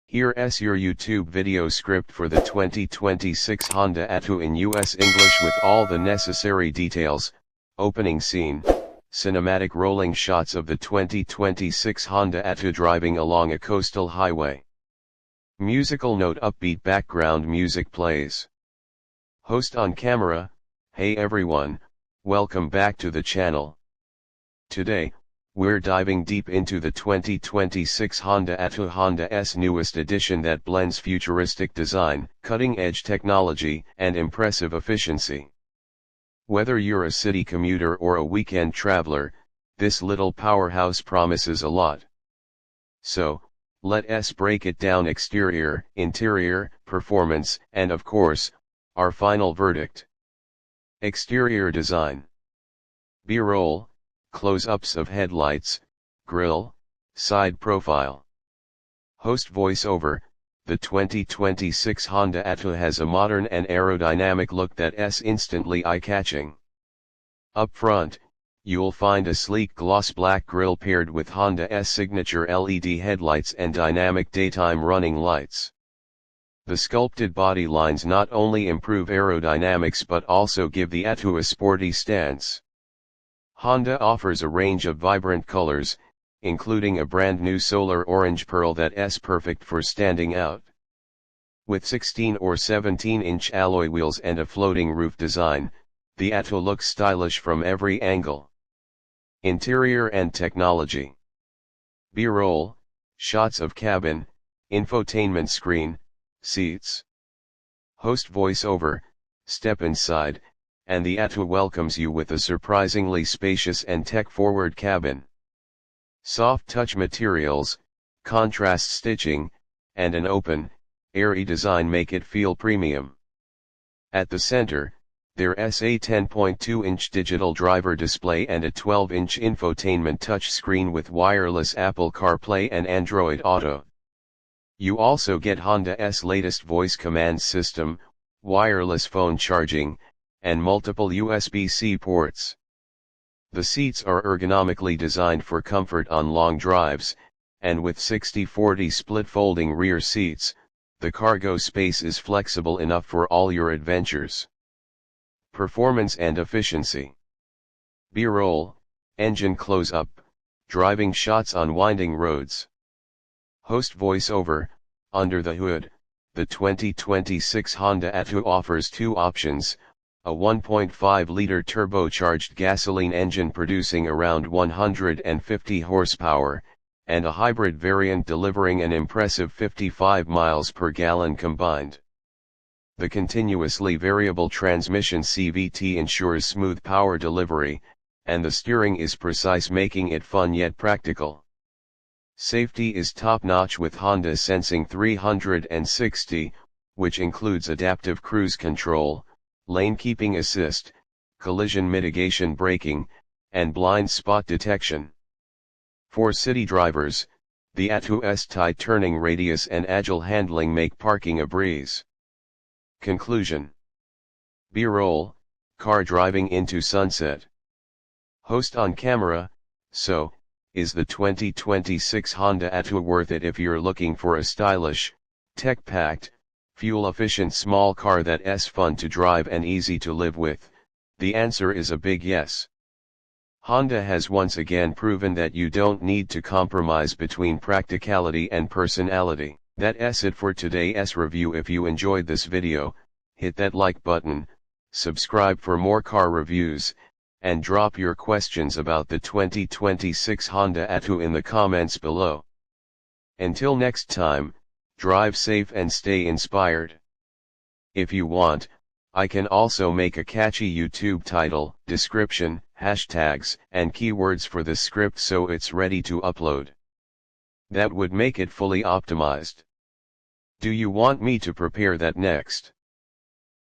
Here's your YouTube video script for the 2026 Honda Atoo in US English with all the necessary details. Opening scene, cinematic rolling shots of the 2026 Honda Atoo driving along a coastal highway. Musical note: upbeat background music plays. Host on camera: hey everyone, welcome back to the channel. Today, we're diving deep into the 2026 Honda Atoo, Honda's newest edition that blends futuristic design, cutting-edge technology, and impressive efficiency. Whether you're a city commuter or a weekend traveler, this little powerhouse promises a lot. So, let's break it down: exterior, interior, performance, and of course, our final verdict. Exterior design. B-roll, close-ups of headlights, grille, side profile. Host voiceover: the 2026 Honda Atoo has a modern and aerodynamic look that's instantly eye-catching. Up front, you'll find a sleek gloss black grille paired with Honda's signature LED headlights and dynamic daytime running lights. The sculpted body lines not only improve aerodynamics but also give the Atoo a sporty stance. Honda offers a range of vibrant colors, including a brand new solar orange pearl that's perfect for standing out. With 16 or 17-inch alloy wheels and a floating roof design, the Atoo looks stylish from every angle. Interior and technology. B-roll, shots of cabin, infotainment screen, seats. Host voiceover: step inside, and the Atoo welcomes you with a surprisingly spacious and tech-forward cabin. Soft touch materials, contrast stitching, and an open, airy design make it feel premium. At the center, there's a 10.2-inch digital driver display and a 12-inch infotainment touchscreen with wireless Apple CarPlay and Android Auto. You also get Honda's latest voice command system, wireless phone charging, and multiple USB-C ports. The seats are ergonomically designed for comfort on long drives, and with 60/40 split folding rear seats, the cargo space is flexible enough for all your adventures. Performance and efficiency. B-roll, engine close-up, driving shots on winding roads. Host voiceover: under the hood, the 2026 Honda Atoo offers two options: a 1.5-liter turbocharged gasoline engine producing around 150 horsepower, and a hybrid variant delivering an impressive 55 miles per gallon combined. The continuously variable transmission CVT ensures smooth power delivery, and the steering is precise, making it fun yet practical. Safety is top-notch with Honda Sensing 360, which includes adaptive cruise control, lane keeping assist, collision mitigation braking, and blind spot detection. For city drivers, the Atoo's tight turning radius and agile handling make parking a breeze. Conclusion. B-roll, car driving into sunset. Host on camera: so, is the 2026 Honda Atoo worth it if you're looking for a stylish, tech-packed, fuel-efficient small car that's fun to drive and easy to live with? The answer is a big yes. Honda has once again proven that you don't need to compromise between practicality and personality. That's it for today's review. If you enjoyed this video, hit that like button, subscribe for more car reviews, and drop your questions about the 2026 Honda Atoo in the comments below. Until next time, drive safe and stay inspired. If you want, I can also make a catchy YouTube title, description, hashtags, and keywords for the script so it's ready to upload. That would make it fully optimized. Do you want me to prepare that next?